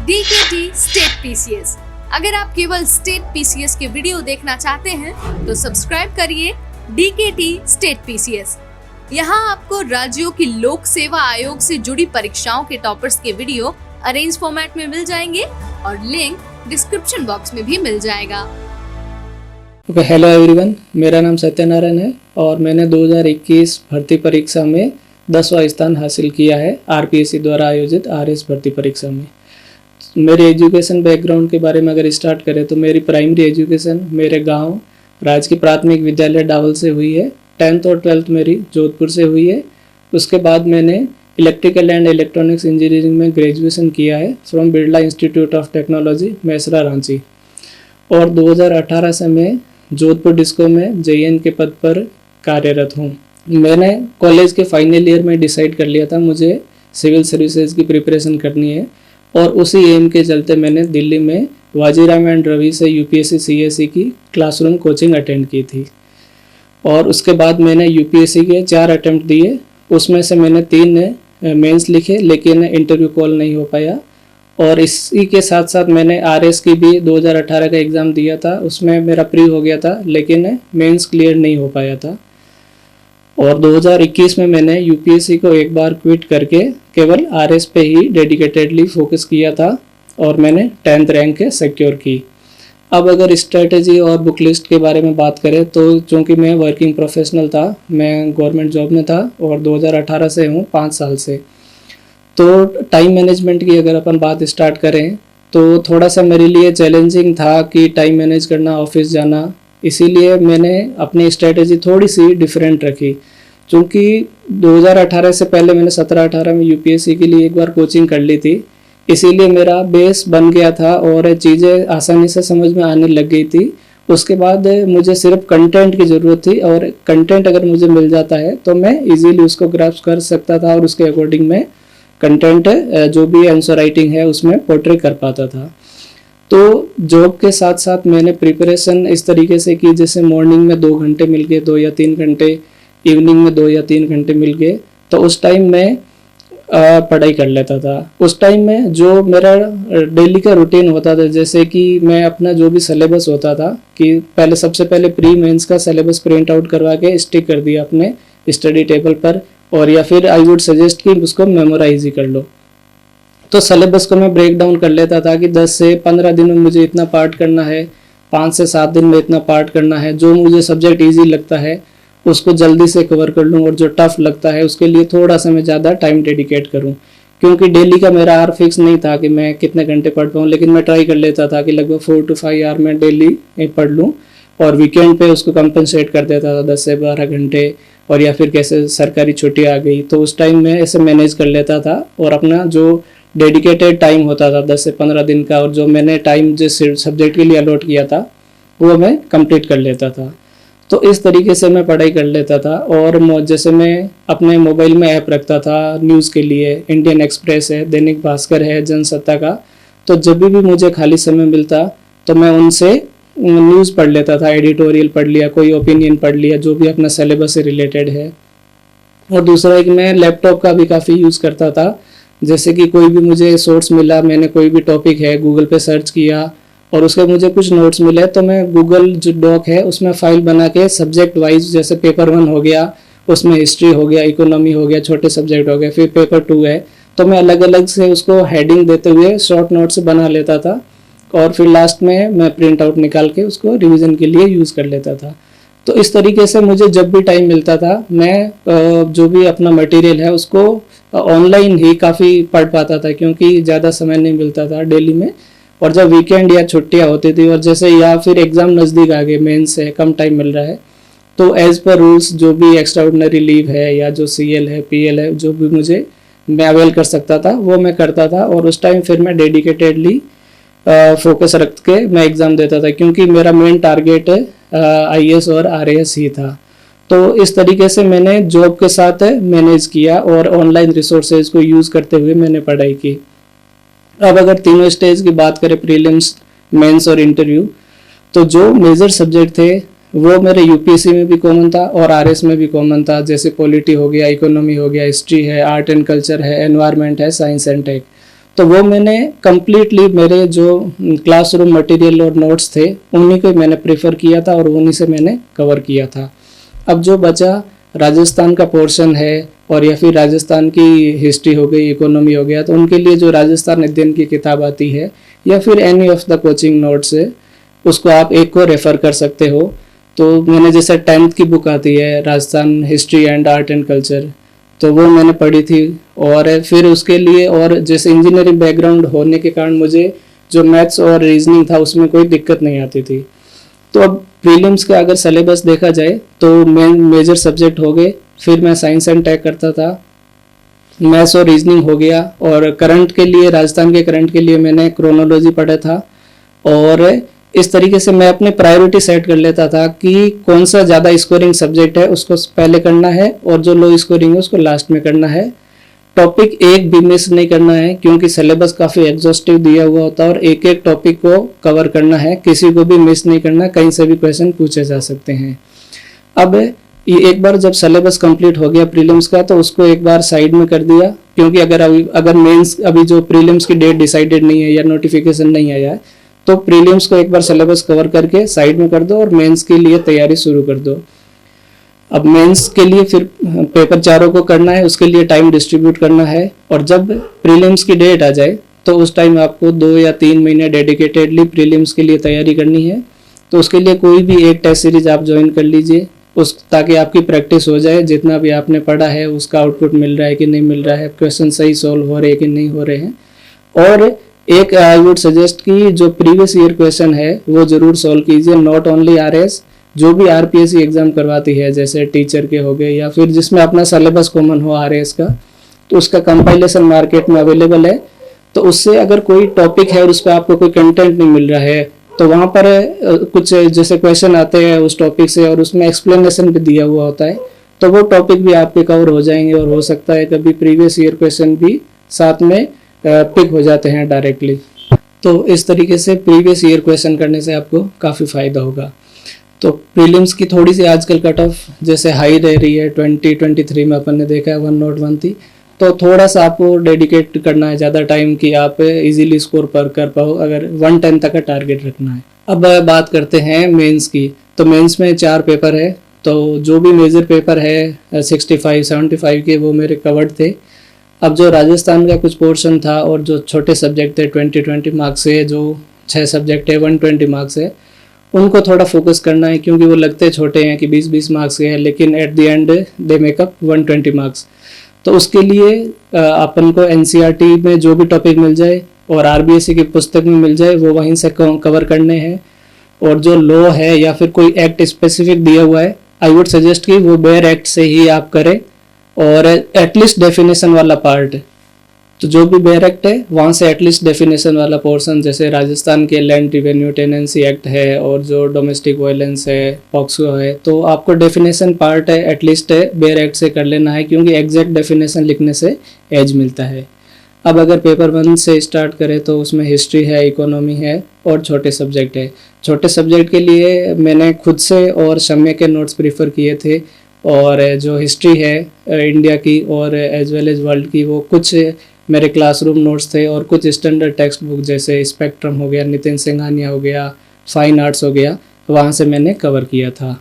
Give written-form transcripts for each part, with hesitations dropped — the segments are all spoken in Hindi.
DKT state PCS। अगर आप केवल स्टेट PCS के वीडियो देखना चाहते हैं तो सब्सक्राइब करिए DKT स्टेट PCS। यहाँ आपको राज्यों की लोक सेवा आयोग से जुड़ी परीक्षाओं के टॉपर्स के वीडियो अरेंज फॉर्मेट में मिल जाएंगे और लिंक डिस्क्रिप्शन बॉक्स में भी मिल जाएगा। हेलो एवरीवन, मेरा नाम सत्यनारायण है और मैंने 2021 भर्ती परीक्षा में 10वां स्थान हासिल किया है RPSC द्वारा आयोजित RS भर्ती परीक्षा में। मेरे एजुकेशन बैकग्राउंड के बारे में अगर स्टार्ट करें तो मेरी प्राइमरी एजुकेशन मेरे गांव राजकीय प्राथमिक विद्यालय डावल से हुई है। 10th और 12th मेरी जोधपुर से हुई है। उसके बाद मैंने इलेक्ट्रिकल एंड इलेक्ट्रॉनिक्स इंजीनियरिंग में ग्रेजुएशन किया है from Birla institute of technology Mesra Ranchi. और 2018 से मैं जोधपुर डिस्को में JN के पद पर कार्यरत हूँ। मैंने कॉलेज के फाइनल ईयर में डिसाइड कर लिया था मुझे सिविल सर्विसेज की प्रिपरेशन करनी है और उसी एम के चलते मैंने दिल्ली में वाजीराम एंड रवि से UPSC CSE की क्लासरूम कोचिंग अटेंड की थी। और उसके बाद मैंने UPSC के 4 अटेम्प्ट दिए, उसमें से मैंने 3 मेंस लिखे लेकिन इंटरव्यू कॉल नहीं हो पाया। और इसी के साथ साथ मैंने RS की भी 2018 का एग्ज़ाम दिया था, उसमें मेरा प्री हो गया था लेकिन मेंस क्लियर नहीं हो पाया था। और 2021 में मैंने UPSC को एक बार क्विट करके केवल RS पे ही डेडिकेटेडली फोकस किया था और मैंने 10th रैंक सिक्योर की। अब अगर स्ट्रेटजी और बुक लिस्ट के बारे में बात करें तो चूँकि मैं वर्किंग प्रोफेशनल था, मैं गवर्नमेंट जॉब में था और 2018 से हूँ 5 साल से। तो टाइम मैनेजमेंट की अगर अपन बात स्टार्ट करें तो थोड़ा सा मेरे लिए चैलेंजिंग था कि टाइम मैनेज करना, ऑफिस जाना। इसीलिए मैंने अपनी स्ट्रेटजी थोड़ी सी डिफरेंट रखी। क्योंकि 2018 से पहले मैंने 17-18 में UPSC के लिए एक बार कोचिंग कर ली थी, इसीलिए मेरा बेस बन गया था और चीज़ें आसानी से समझ में आने लग गई थी। उसके बाद मुझे सिर्फ कंटेंट की ज़रूरत थी और कंटेंट अगर मुझे मिल जाता है तो मैं इजीली उसको ग्रास्प कर सकता था और उसके अकॉर्डिंग मैं कंटेंट जो भी आंसर राइटिंग है उसमें पोर्ट्रे कर पाता था। तो जॉब के साथ साथ मैंने प्रिपरेशन इस तरीके से की, जैसे मॉर्निंग में 2 घंटे मिल गए, 2 या 3 घंटे, इवनिंग में 2 या 3 घंटे मिल गए, तो उस टाइम मैं पढ़ाई कर लेता था। उस टाइम में जो मेरा डेली का रूटीन होता था, जैसे कि मैं अपना जो भी सिलेबस होता था कि सबसे पहले प्री मेंस का सिलेबस प्रिंट आउट करवा के स्टिक कर दिया अपने स्टडी टेबल पर, और या फिर आई वुड सजेस्ट कि उसको मेमोराइज ही कर लो। तो सिलेबस को मैं ब्रेक डाउन कर लेता था कि 10 से 15 दिन में मुझे इतना पार्ट करना है, 5 से 7 दिन में इतना पार्ट करना है। जो मुझे सब्जेक्ट इजी लगता है उसको जल्दी से कवर कर लूँ और जो टफ लगता है उसके लिए थोड़ा सा मैं ज़्यादा टाइम डेडिकेट करूँ। क्योंकि डेली का मेरा आवर फिक्स नहीं था कि मैं कितने घंटे पढ़ पाऊँ, लेकिन मैं ट्राई कर लेता था कि लगभग 4 to 5 आवर मैं डेली पढ़ लूँ और वीकेंड पे उसको कंपनसेट कर देता था 10 से 12 घंटे। और या फिर कैसे सरकारी छुट्टी आ गई तो उस टाइम में ऐसे मैनेज कर लेता था और अपना जो डेडिकेटेड टाइम होता था 10 से 15 दिन का और जो मैंने टाइम जिस सब्जेक्ट के लिए अलॉट किया था वो मैं कंप्लीट कर लेता था। तो इस तरीके से मैं पढ़ाई कर लेता था। और जैसे मैं अपने मोबाइल में ऐप रखता था न्यूज़ के लिए, इंडियन एक्सप्रेस है, दैनिक भास्कर है, जनसत्ता का। तो जब भी मुझे खाली समय मिलता तो मैं उनसे न्यूज़ पढ़ लेता था, एडिटोरियल पढ़ लिया, कोई ओपिनियन पढ़ लिया जो भी अपना सिलेबस से रिलेटेड है। और दूसरा एक मैं लैपटॉप का भी काफ़ी यूज़ करता था, जैसे कि कोई भी मुझे सोर्स मिला, मैंने कोई भी टॉपिक है गूगल पे सर्च किया और उसके मुझे कुछ नोट्स मिले तो मैं गूगल जो डॉक है उसमें फाइल बना के सब्जेक्ट वाइज, जैसे पेपर 1 हो गया उसमें हिस्ट्री हो गया, इकोनॉमी हो गया, छोटे सब्जेक्ट हो गए, फिर पेपर 2 है तो मैं अलग अलग से उसको हेडिंग देते हुए शॉर्ट नोट्स बना लेता था और फिर लास्ट में मैं प्रिंट आउट निकाल के उसको रिवीजन के लिए यूज़ कर लेता था। तो इस तरीके से मुझे जब भी टाइम मिलता था मैं जो भी अपना मटेरियल है उसको ऑनलाइन ही काफ़ी पढ़ पाता था, क्योंकि ज़्यादा समय नहीं मिलता था डेली में। और जब वीकेंड या छुट्टियां होती थी और जैसे या फिर एग्ज़ाम नज़दीक आ गए, मेंस है, कम टाइम मिल रहा है, तो एज़ पर रूल्स जो भी एक्स्ट्राऑर्डिनरी लीव है या जो CL है, PL है, जो भी मैं अवेल कर सकता था वो मैं करता था। और उस टाइम फिर मैं डेडिकेटेडली फोकस रख के मैं एग्ज़ाम देता था, क्योंकि मेरा मेन टारगेट IAS और RAS ही था। तो इस तरीके से मैंने जॉब के साथ मैनेज किया और ऑनलाइन रिसोर्सेज को यूज़ करते हुए मैंने पढ़ाई की। अब अगर तीनों स्टेज की बात करें, प्रीलिम्स, मेंस और इंटरव्यू, तो जो मेजर सब्जेक्ट थे वो मेरे UPSC में भी कॉमन था और RS में भी कॉमन था, जैसे पॉलिटी हो गया, इकोनॉमी हो गया, हिस्ट्री है, आर्ट एंड कल्चर है, एनवायरनमेंट है, साइंस एंड टेक। तो वो मैंने कम्प्लीटली मेरे जो क्लासरूम मटेरियल और नोट्स थे उन्हीं को मैंने प्रेफर किया था और उन्हीं से मैंने कवर किया था। अब जो बचा राजस्थान का पोर्शन है और या फिर राजस्थान की हिस्ट्री हो गई, इकोनॉमी हो गया, तो उनके लिए जो राजस्थान अध्ययन की किताब आती है या फिर any of the coaching notes है, उसको आप एक को रेफर कर सकते हो। तो मैंने जैसे 10th की बुक आती है Rajasthan history and art and culture, तो वो मैंने पढ़ी थी। और फिर उसके लिए और जैसे इंजीनियरिंग बैकग्राउंड होने के कारण मुझे जो मैथ्स और रीजनिंग था उसमें कोई दिक्कत नहीं आती थी। तो अब प्रीलिम्स का अगर सिलेबस देखा जाए तो मेजर सब्जेक्ट हो गए, फिर मैं साइंस एंड टेक करता था, मैथ्स और रीजनिंग हो गया, और करंट के लिए राजस्थान के करंट के लिए मैंने क्रोनोलॉजी पढ़ा था। और इस तरीके से मैं अपनी प्रायोरिटी सेट कर लेता था कि कौन सा ज़्यादा स्कोरिंग सब्जेक्ट है उसको पहले करना है और जो लो स्कोरिंग है उसको लास्ट में करना है। टॉपिक एक भी मिस नहीं करना है क्योंकि सिलेबस काफ़ी एग्जॉस्टिव दिया हुआ होता है और एक एक टॉपिक को कवर करना है, किसी को भी मिस नहीं करना, कहीं से भी क्वेश्चन पूछे जा सकते हैं। अब ये एक बार जब सिलेबस कंप्लीट हो गया प्रीलिम्स का तो उसको एक बार साइड में कर दिया, क्योंकि अगर मेंस अभी जो प्रीलिम्स की डेट डिसाइडेड नहीं है या नोटिफिकेशन नहीं आया है तो प्रीलिम्स को एक बार सिलेबस कवर करके साइड में कर दो और मेंस के लिए तैयारी शुरू कर दो। अब मेंस के लिए फिर पेपर चारों को करना है, उसके लिए टाइम डिस्ट्रीब्यूट करना है, और जब प्रीलिम्स की डेट आ जाए तो उस टाइम आपको 2 या 3 महीने डेडिकेटेडली प्रीलिम्स के लिए तैयारी करनी है। तो उसके लिए कोई भी एक टेस्ट सीरीज आप ज्वाइन कर लीजिए ताकि आपकी प्रैक्टिस हो जाए, जितना भी आपने पढ़ा है उसका आउटपुट मिल रहा है कि नहीं मिल रहा है, क्वेश्चन सही सॉल्व हो रहे हैं कि नहीं हो रहे हैं। और एक आई वुड सजेस्ट कि जो प्रीवियस ईयर क्वेश्चन है वो जरूर सॉल्व कीजिए, नॉट ओनली आरएस, जो भी आरपीएससी एग्जाम करवाती है जैसे टीचर के हो गए या फिर जिसमें अपना सिलेबस कॉमन हो आरएस का, तो उसका कंपाइलेशन मार्केट में अवेलेबल है। तो उससे अगर कोई टॉपिक है और उस पर आपको कोई कंटेंट नहीं मिल रहा है तो वहाँ पर कुछ जैसे क्वेश्चन आते हैं उस टॉपिक से और उसमें एक्सप्लेनेशन भी दिया हुआ होता है, तो वो टॉपिक भी आपके कवर हो जाएंगे और हो सकता है कभी प्रीवियस ईयर क्वेश्चन भी साथ में पिक हो जाते हैं डायरेक्टली। तो इस तरीके से प्रीवियस ईयर क्वेश्चन करने से आपको काफ़ी फ़ायदा होगा। तो प्रीलिम्स की थोड़ी सी आजकल कट ऑफ जैसे हाई रह रही है, 2023 में अपन ने देखा है 101 थी, तो थोड़ा सा आपको डेडिकेट करना है ज़्यादा टाइम कि आप इजीली स्कोर पर कर पाओ, अगर 110 तक का टारगेट रखना है। अब बात करते हैं मेंस की। तो मेंस में 4 पेपर है, तो जो भी मेजर पेपर है 65-75 के वो मेरे कवर्ड थे। अब जो राजस्थान का कुछ पोर्शन था और जो छोटे सब्जेक्ट थे 20 मार्क्स से, जो 6 सब्जेक्ट है 120 मार्क्स है, उनको थोड़ा फोकस करना है क्योंकि वो लगते छोटे हैं कि 20-20 मार्क्स के हैं, लेकिन at the and they makeup 120 marks. तो उसके लिए अपन को एनसीईआरटी में जो भी टॉपिक मिल जाए और आरबीएससी की पुस्तक में मिल जाए वो वहीं से कवर करने हैं। और जो लॉ है या फिर कोई एक्ट स्पेसिफिक दिया हुआ है, आई वुड सजेस्ट कि वो बेयर एक्ट से ही आप करें और एटलीस्ट डेफिनेशन वाला पार्ट, तो जो भी बेयर एक्ट है वहाँ से एटलीस्ट डेफिनेशन वाला पोर्शन, जैसे राजस्थान के लैंड रिवेन्यू टेनेंसी एक्ट है और जो डोमेस्टिक वायलेंस है, पॉक्सो है, तो आपको डेफिनेशन पार्ट है एटलीस्ट बेयर एक्ट से कर लेना है क्योंकि एग्जैक्ट डेफिनेशन लिखने से एज मिलता है। अब अगर पेपर 1 से स्टार्ट करें तो उसमें हिस्ट्री है, इकोनॉमी है और छोटे सब्जेक्ट है। छोटे सब्जेक्ट के लिए मैंने खुद से और शम्य के नोट्स प्रीफर किए थे, और जो हिस्ट्री है इंडिया की और एज वेल एज वर्ल्ड की, वो कुछ मेरे क्लासरूम नोट्स थे और कुछ स्टैंडर्ड टेक्स्ट बुक जैसे स्पेक्ट्रम हो गया, नितिन सिंघानिया हो गया, फाइन आर्ट्स हो गया, वहाँ से मैंने कवर किया था।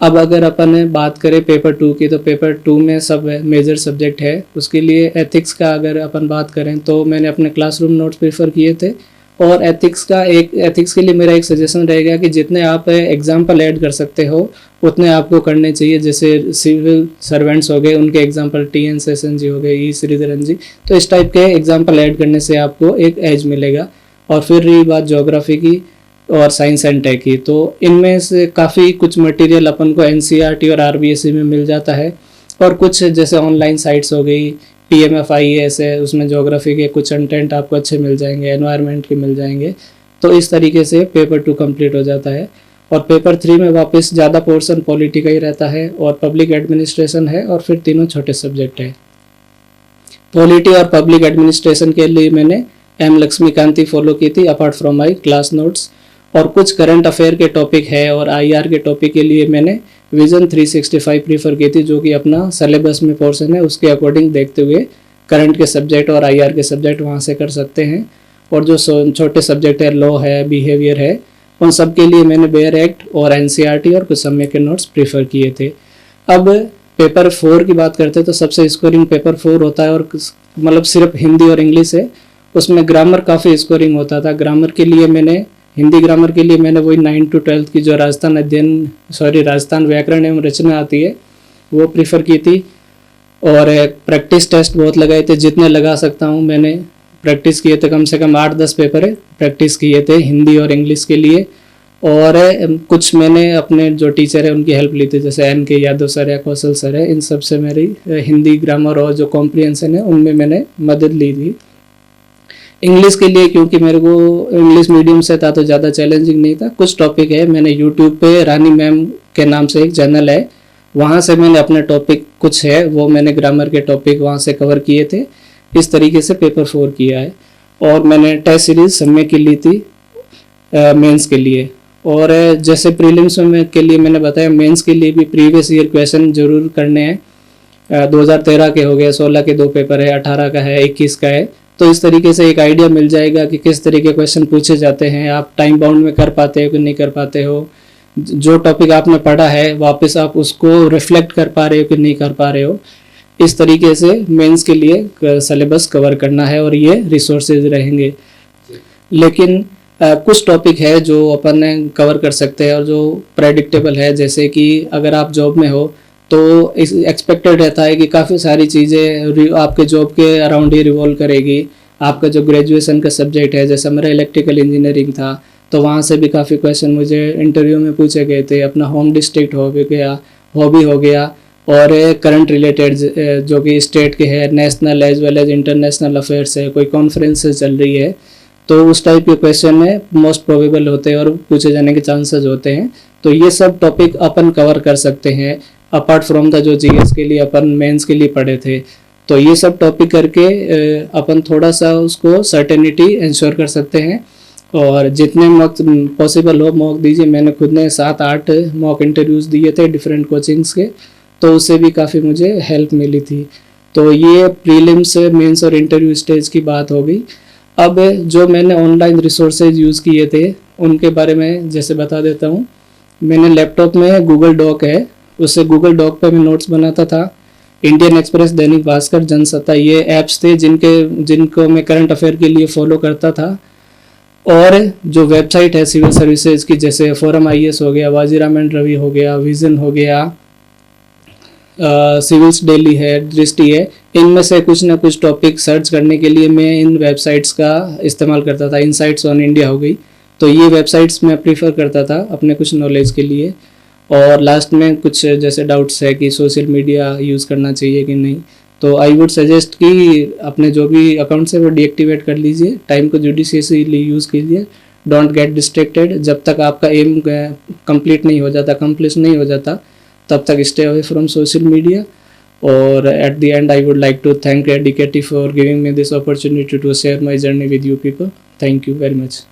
अब अगर अपन बात करें पेपर 2 की, तो पेपर 2 में सब मेजर सब्जेक्ट है। उसके लिए एथिक्स का अगर अपन बात करें तो मैंने अपने क्लासरूम नोट्स प्रीफर किए थे, और एथिक्स के लिए मेरा एक सजेशन रहेगा कि जितने आप एग्जाम्पल ऐड कर सकते हो उतने आपको करने चाहिए। जैसे सिविल सर्वेंट्स हो गए, उनके एग्जाम्पल TN सेशन जी हो गए, ई श्रीधरन जी, तो इस टाइप के एग्जाम्पल ऐड करने से आपको एक एज मिलेगा। और फिर रही बात ज्योग्राफी की और साइंस एंड टेक की, तो इनमें से काफ़ी कुछ मटेरियल अपन को NCERT और RBSC में मिल जाता है, और कुछ जैसे ऑनलाइन साइट्स हो गई, PMFIES है, उसमें ज्योग्राफी के कुछ कंटेंट आपको अच्छे मिल जाएंगे, एनवायरनमेंट के मिल जाएंगे। तो इस तरीके से पेपर 2 कंप्लीट हो जाता है। और पेपर 3 में वापस ज़्यादा पोर्शन पॉलिटी का ही रहता है और पब्लिक एडमिनिस्ट्रेशन है, और फिर तीनों छोटे सब्जेक्ट है। पॉलिटी और पब्लिक एडमिनिस्ट्रेशन के लिए मैंने M लक्ष्मीकांति फॉलो की थी apart from my class notes, और कुछ करंट अफेयर के टॉपिक है और IR के टॉपिक के लिए मैंने विजन 365 प्रीफर की थी, जो कि अपना सिलेबस में पोर्शन है उसके अकॉर्डिंग देखते हुए करंट के सब्जेक्ट और IR के सब्जेक्ट वहाँ से कर सकते हैं। और जो छोटे सब्जेक्ट है, लॉ है, बिहेवियर है, उन सब के लिए मैंने बेयर एक्ट और NCERT और कुछ समय के नोट्स प्रीफर किए थे। अब पेपर 4 की बात करते हैं तो सबसे स्कोरिंग पेपर 4 होता है और मतलब सिर्फ हिंदी और इंग्लिश है। उसमें ग्रामर काफ़ी स्कोरिंग होता था। ग्रामर के लिए मैंने हिंदी ग्रामर के लिए मैंने वही 9 to 12 की जो राजस्थान व्याकरण एवं रचना आती है वो प्रीफर की थी। और प्रैक्टिस टेस्ट बहुत लगाए थे, जितने लगा सकता हूँ मैंने प्रैक्टिस किए थे। कम से कम 8-10 पेपर प्रैक्टिस किए थे हिंदी और इंग्लिश के लिए। और कुछ मैंने अपने जो टीचर है उनकी हेल्प ली थी, जैसे NK यादव सर है, कौशल सर है, इन सब से मेरी हिंदी ग्रामर और जो कॉम्प्रिहेंशन है उनमें मैंने मदद ली थी। इंग्लिश के लिए क्योंकि मेरे को इंग्लिश मीडियम से था तो ज़्यादा चैलेंजिंग नहीं था। कुछ टॉपिक है, मैंने यूट्यूब पे रानी मैम के नाम से एक चैनल है, वहाँ से मैंने अपने टॉपिक कुछ है वो मैंने ग्रामर के टॉपिक वहाँ से कवर किए थे। इस तरीके से पेपर 4 किया है। और मैंने टेस्ट सीरीज समय की ली थी मेंस के लिए। और जैसे प्रीलिम्स में के लिए मैंने बताया, मेंस के लिए भी प्रीवियस ईयर क्वेश्चन जरूर करने हैं। 2013 के हो गए, 16 के 2 पेपर है, 18 का है, 21 का है। तो इस तरीके से एक आइडिया मिल जाएगा कि किस तरीके क्वेश्चन पूछे जाते हैं, आप टाइम बाउंड में कर पाते हो कि नहीं कर पाते हो, जो टॉपिक आपने पढ़ा है वापस आप उसको रिफ्लेक्ट कर पा रहे हो कि नहीं कर पा रहे हो। इस तरीके से मेंस के लिए सिलेबस कवर करना है और ये रिसोर्सेज रहेंगे। लेकिन कुछ टॉपिक है जो अपन कवर कर सकते हैं और जो प्रेडिक्टेबल है, जैसे कि अगर आप जॉब में हो तो एक्सपेक्टेड रहता है कि काफ़ी सारी चीज़ें आपके जॉब के अराउंड ही रिवॉल्व करेगी। आपका जो ग्रेजुएशन का सब्जेक्ट है, जैसे मेरा इलेक्ट्रिकल इंजीनियरिंग था तो वहाँ से भी काफ़ी क्वेश्चन मुझे इंटरव्यू में पूछे गए थे। अपना होम डिस्ट्रिक्ट हो गया, हॉबी हो गया, और करंट रिलेटेड जो कि स्टेट के है, national as well as international affairs है, कोई कॉन्फ्रेंसेस चल रही है, तो उस टाइप के क्वेश्चन में मोस्ट प्रोबेबल होते हैं और पूछे जाने के चांसेस होते हैं। तो ये सब टॉपिक अपन कवर कर सकते हैं अपार्ट फ्रॉम द जो GS के लिए अपन मेंस के लिए पढ़े थे। तो ये सब टॉपिक करके अपन थोड़ा सा उसको सर्टेनिटी इंश्योर कर सकते हैं। और जितने मॉक पॉसिबल हो मॉक दीजिए। मैंने खुद ने 7-8 मॉक इंटरव्यूज़ दिए थे डिफरेंट कोचिंग्स के, तो उससे भी काफ़ी मुझे हेल्प मिली थी। तो ये प्रीलिम्स, मेंस और इंटरव्यू स्टेज की बात हो गई। अब जो मैंने ऑनलाइन रिसोर्सेज यूज़ किए थे उनके बारे में जैसे बता देता हूँ। मैंने लैपटॉप में गूगल डॉक है, उससे गूगल डॉक पे मैं नोट्स बनाता था। इंडियन एक्सप्रेस, दैनिक भास्कर, जनसत्ता, ये ऐप्स थे जिनको मैं करंट अफेयर के लिए फॉलो करता था। और जो वेबसाइट है सिविल सर्विसेज की, जैसे फोरम IAS हो गया, वाजीराम एंड रवि हो गया, विजन हो गया, सिविल्स डेली है, दृष्टि है, इनमें से कुछ ना कुछ टॉपिक सर्च करने के लिए मैं इन वेबसाइट्स का इस्तेमाल करता था। इनसाइट्स ऑन इंडिया हो गई, तो ये वेबसाइट्स मैं प्रीफर करता था अपने कुछ नॉलेज के लिए। और लास्ट में कुछ जैसे डाउट्स है कि सोशल मीडिया यूज़ करना चाहिए कि नहीं, तो आई वुड सजेस्ट कि अपने जो भी अकाउंट्स है वो डीएक्टिवेट कर लीजिए, टाइम को जुडिशियसली यूज़ कीजिए, डोंट गेट डिस्ट्रैक्टेड। जब तक आपका एम कंप्लीट नहीं हो जाता, कंप्लीट नहीं हो जाता, तब तक stay away from social media. और at the end I would like to thank DKT for giving me this opportunity to share my journey with you people. Thank you very much.